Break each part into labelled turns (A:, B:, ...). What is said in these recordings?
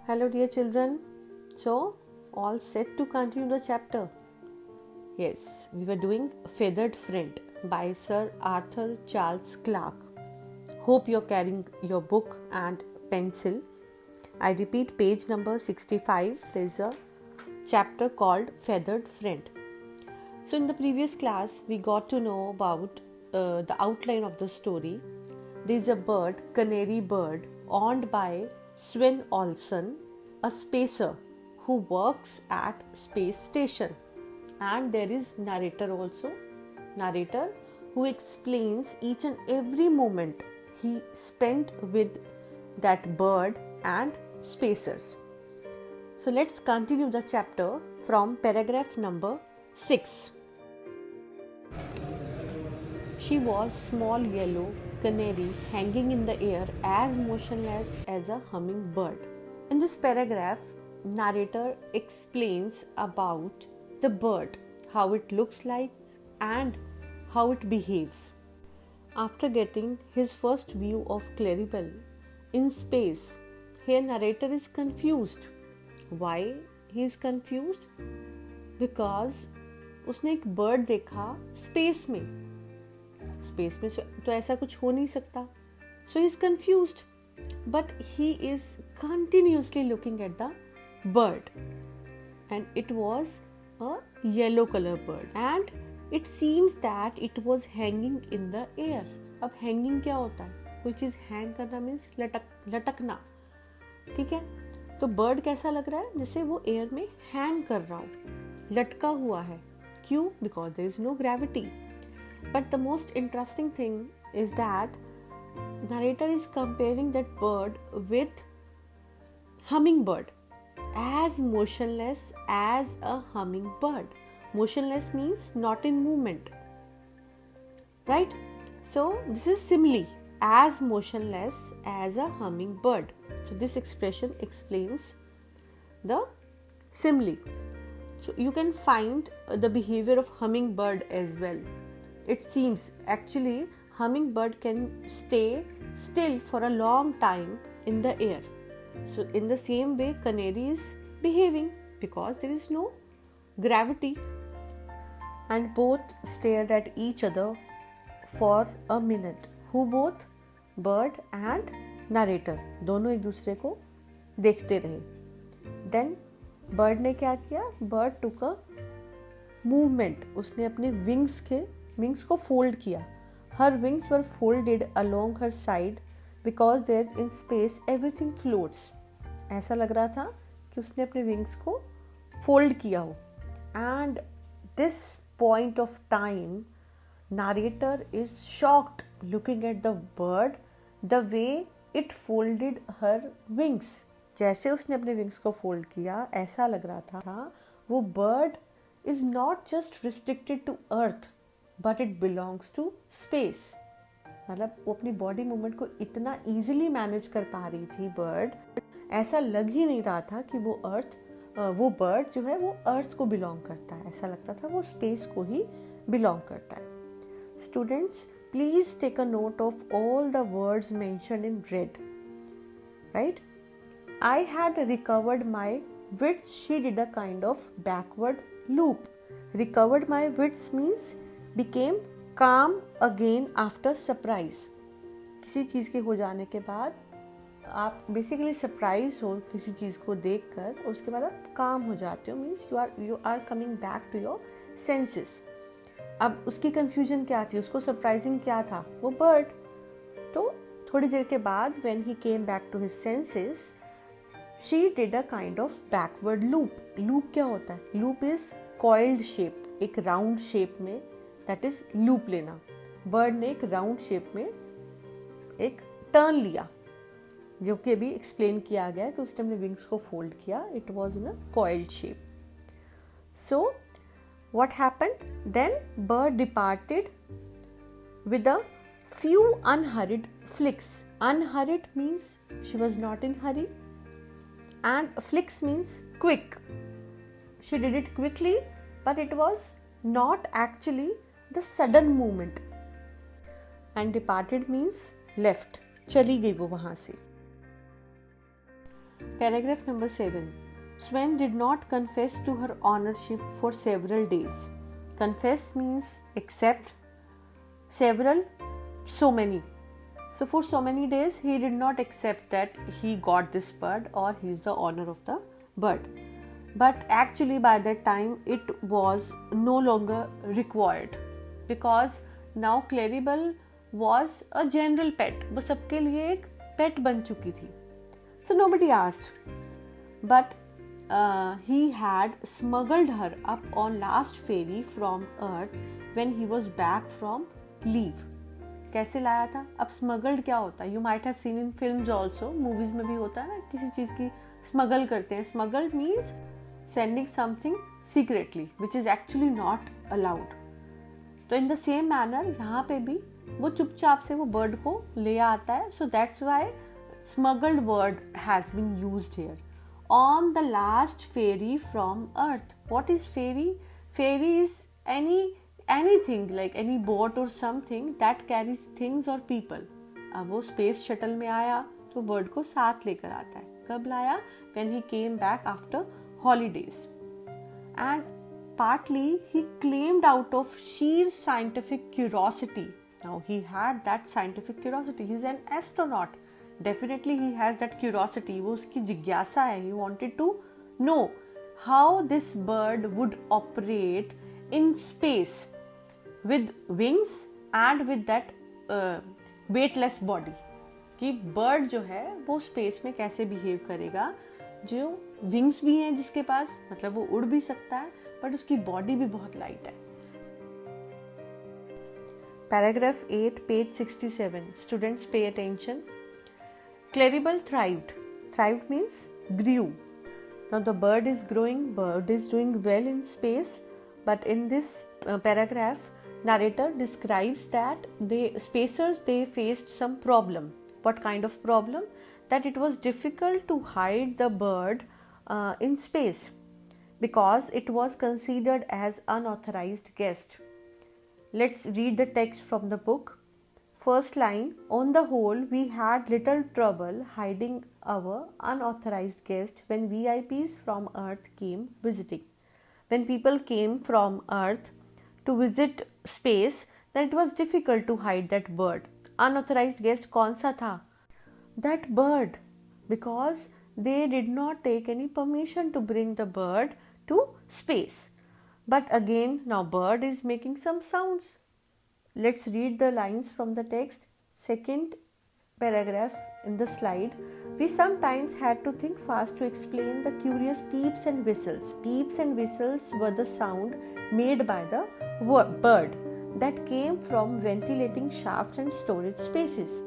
A: Hello dear children. So, all set to continue the chapter? Yes, we were doing Feathered Friend by Sir Arthur Charles Clarke. Hope you're carrying your book and pencil. I repeat, page number 65, there's a chapter called Feathered Friend. So in the previous class, we got to know about the outline of the story. There's a bird, canary bird, owned by Sven Olsen, a spacer who works at space station. And there is narrator also, narrator who explains each and every moment he spent with that bird and spacers. So let's continue the chapter from paragraph number 6. She was small yellow canary hanging in the air as motionless as a hummingbird. In this paragraph, narrator explains about the bird, how it looks like and how it behaves. After getting his first view of Claribel in space, here narrator is confused. Why he is confused? Because उसने एक bird देखा space में तो ऐसा कुछ हो नहीं सकता. So he is confused, but he is continuously looking at the bird, and it was a yellow color bird, and it seems that it was hanging in the air. अब hanging क्या होता है? कोई चीज hang करना means लटकना, ठीक है? तो bird कैसा लग रहा है? जैसे वो air में hang कर रहा हो, लटका हुआ है. क्यों? Because there is no gravity. But the most interesting thing is that narrator is comparing that bird with hummingbird, as motionless as a hummingbird. Motionless means not in movement, right? So this is simile, as motionless as a hummingbird. So this expression explains the simile. So you can find the behavior of hummingbird as well. It seems actually hummingbird can stay still for a long time in the air. So in the same way canary is behaving because there is no gravity. And both stared at each other for a minute. Who both? Bird and narrator. दोनों एक दूसरे को देखते रहे. Then bird ने क्या किया? Bird took a movement. उसने अपने wings को fold किया. Her wings were folded along her side because there in space everything floats. ऐसा लग रहा था कि उसने अपने wings को fold किया हो. And this point of time, narrator is shocked looking at the bird, the way it folded her wings. जैसे उसने अपने wings को fold किया, ऐसा लग रहा था वो bird is not just restricted to earth, but it belongs to space. मतलब वो अपनी बॉडी मूवमेंट को इतना इजीली मैनेज कर पा रही थी बर्ड, ऐसा लग ही नहीं रहा था कि वो बर्ड जो है वो अर्थ को बिलोंग करता है. ऐसा लगता था वो स्पेस को ही बिलोंग करता है. Students, please take a note of all the words mentioned in red. Right? I had recovered my wits. She did a kind of backward loop. Recovered my wits means became calm again after surprise. किसी चीज़ के हो जाने के बाद आप basically surprise हो किसी चीज़ को देखकर, और उसके बाद आप काम हो जाते हो. Means you are coming back to your senses. अब उसकी कन्फ्यूजन क्या थी? उसको सरप्राइजिंग क्या था? वो बर्ड. तो थोड़ी देर के बाद when he came back to his senses, she did a kind of backward loop. Loop क्या होता है? Loop is coiled shape, एक round shape में, that is loop लेना. Bird ने एक round shape में एक turn लिया, जो कि अभी explain किया गया कि उसने अपने wings को fold किया. It was in a coiled shape. So what happened? Then bird departed with a few unhurried flicks. Unhurried means she was not in hurry. And flicks means quick. She did it quickly, but it was not actually the sudden movement. And departed means left. चली गई वो वहाँ से. Paragraph number 7. Sven did not confess to her ownership for several days. Confess means accept. Several, so many. So for so many days he did not accept that he got this bird or he is the owner of the bird. But actually by that time it was no longer required because now Claribel was a general pet. वो सबके लिए एक pet बन चुकी थी. So nobody asked. But he had smuggled her up on last ferry from Earth when he was back from leave. कैसे लाया था? अब smuggled क्या होता है? You might have seen in films also, movies में भी होता है ना, किसी चीज़ की smuggle करते हैं. Smuggled means sending something secretly, which is actually not allowed. तो in the same manner यहाँ पे भी वो चुपचाप से वो bird को ले आता है. So that's why smuggled word has been used here. On the last ferry from Earth. What is ferry? Ferry is anything like any boat or something that carries things or people. अब वो space shuttle में आया तो bird को साथ लेकर आता है. कब लाया? When he came back after holidays. And partly he claimed out of sheer scientific curiosity. Now he had that scientific curiosity. He's an astronaut. Definitely he has that curiosity. वो उसकी जिज्ञासा है. He wanted to know how this bird would operate in space with wings and with that weightless body. कि bird जो है वो space में कैसे behave करेगा. जो wings भी हैं जिसके पास, मतलब वो उड़ भी सकता है, but उसकी body भी बहुत light है. Paragraph 8, page 67. Students pay attention. Claribel thrived. Thrived means grew. Now the bird is growing, bird is doing well in space, but in this paragraph, narrator describes that spacers faced some problem. What kind of problem? That it was difficult to hide the bird in space because it was considered as unauthorized guest. Let's read the text from the book. First line, on the whole, we had little trouble hiding our unauthorized guest when VIPs from Earth came visiting. When people came from Earth to visit space, then it was difficult to hide that bird. Unauthorized guest कौन सा था? That bird, because they did not take any permission to bring the bird to space. But again, now bird is making some sounds. Let's read the lines from the text. Second paragraph in the slide. We sometimes had to think fast to explain the curious peeps and whistles. Peeps and whistles were the sound made by the bird that came from ventilating shafts and storage spaces.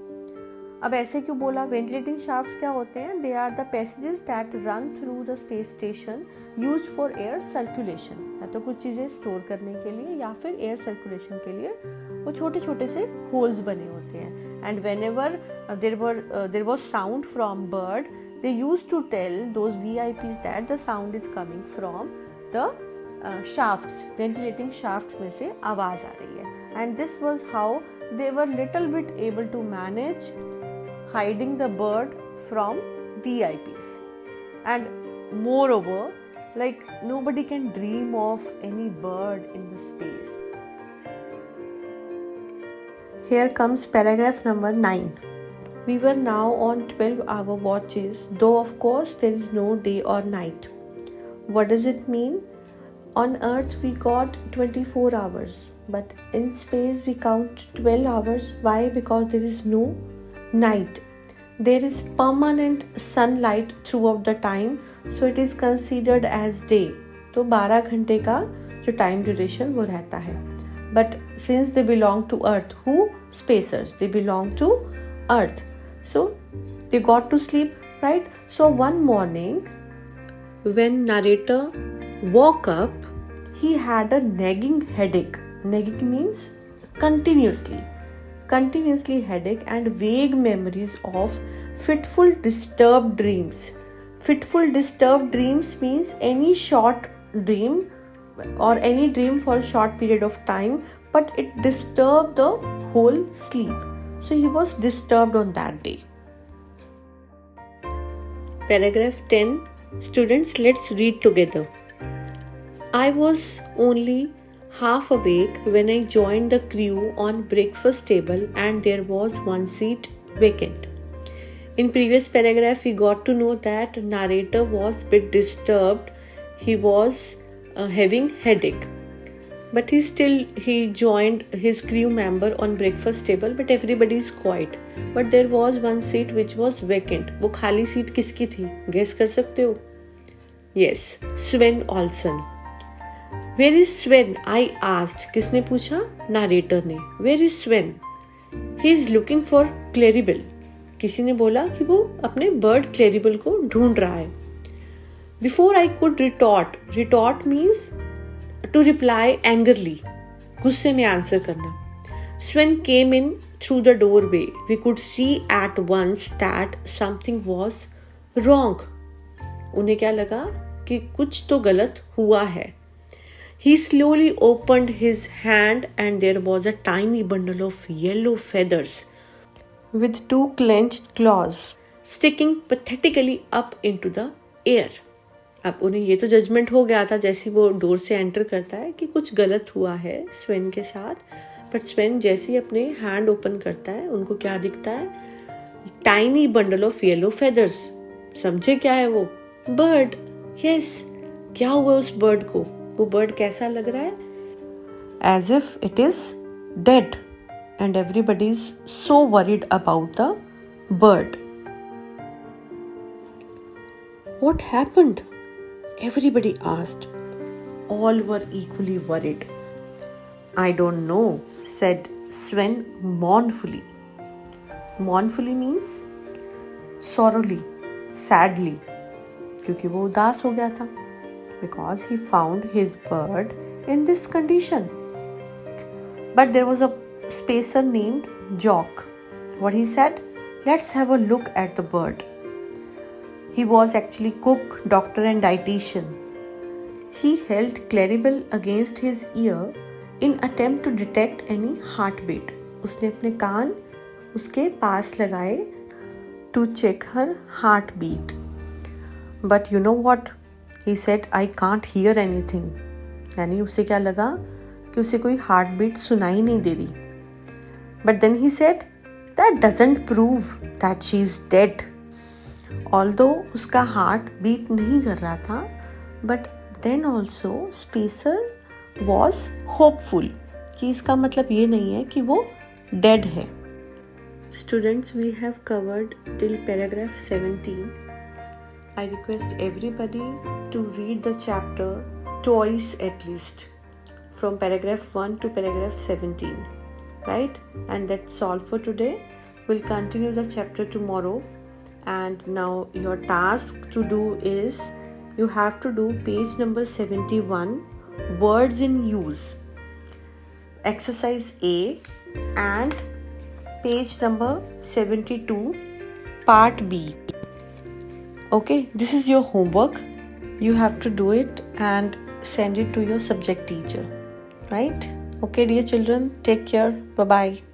A: अब ऐसे क्यों बोला? Ventilating shafts क्या होते हैं? They are the passages that run through the space station used for air circulation. या तो कुछ चीज़ें स्टोर करने के लिए या फिर एयर सर्कुलेशन के लिए वो छोटे छोटे से होल्स बने होते हैं. And whenever there was sound from bird, they use to tell those VIPs that the sound is coming from the shafts. Ventilating shaft में से आवाज़ आ रही है. And this was how they were little bit able to manage hiding the bird from VIPs. And moreover, like nobody can dream of any bird in the space. Here comes paragraph number 9. We were now on 12-hour watches, though of course there is no day or night. What does it mean? On Earth we got 24 hours, but in space we count 12 hours. Why? Because there is no night. There is permanent sunlight throughout the time, so it is considered as day. तो 12 घंटे का जो time duration वो रहता है. But since they belong to Earth, who? Spacers. They belong to Earth. So they got to sleep, right? So one morning, when narrator woke up, he had a nagging headache. Nagging means continuously headache and vague memories of fitful disturbed dreams. Fitful disturbed dreams means any short dream or any dream for a short period of time, but it disturbed the whole sleep. So he was disturbed on that day. Paragraph 10. Students, let's read together. I was only half awake when I joined the crew on breakfast table and there was one seat vacant. In previous paragraph, we got to know that narrator was a bit disturbed. He was having headache. But he joined his crew member on breakfast table, but everybody is quiet. But there was one seat which was vacant. वो खाली seat किसकी थी? Guess कर सकते हो? Yes, Sven Olsen. Where is Sven? I asked. किसने पूछा? Narrator ने. Where is Sven? He is looking for Claribel. किसी ने बोला कि वो अपने bird Claribel को ढूंढ रहा है. Before I could retort means to reply angrily. गुस्से में आंसर करना. Sven came in through the doorway. We could see at once that something was wrong. उन्हें क्या लगा कि कुछ तो गलत हुआ है. He slowly opened his hand and there was a tiny bundle of yellow feathers with two clenched claws sticking pathetically up into the air. अब उन्हें ये तो जजमेंट हो गया था जैसे वो डोर से एंटर करता है कि कुछ गलत हुआ है स्वेन के साथ. बट स्वेन जैसे ही अपने हैंड ओपन करता है उनको क्या दिखता है? Tiny bundle of yellow feathers. समझे क्या है वो? बर्ड. यस. क्या हुआ उस बर्ड को? वो बर्ड कैसा लग रहा है? As if it is dead and everybody is so worried about the bird. What happened? Everybody asked. All were equally worried. I don't know, said Sven mournfully. Mournfully means sorrowfully, sadly. क्योंकि वो उदास हो गया था. Because he found his bird in this condition. But there was a spacer named Jock. What he said? Let's have a look at the bird. He was actually cook, doctor and dietitian. He held Claribel against his ear in attempt to detect any heartbeat. उसने अपने कान उसके पास लगाए to check her heartbeat. But you know what? He said, I can't hear anything. यानी उसे क्या लगा कि उसे कोई heartbeat सुनाई नहीं दे रही. But then he said, that doesn't prove that she is dead. Although उसका हार्ट बीट नहीं कर रहा था, but then also Spacer was hopeful कि इसका मतलब ये नहीं है कि वो dead है. Students, we have covered till paragraph 17. I request everybody to read the chapter twice at least, from paragraph 1 to paragraph 17, right? And that's all for today. We'll continue the chapter tomorrow. And now your task to do is you have to do page number 71, words in use, exercise A, and page number 72, part B. Okay, this is your homework. You have to do it and send it to your subject teacher, right? Okay, dear children, take care. Bye-bye.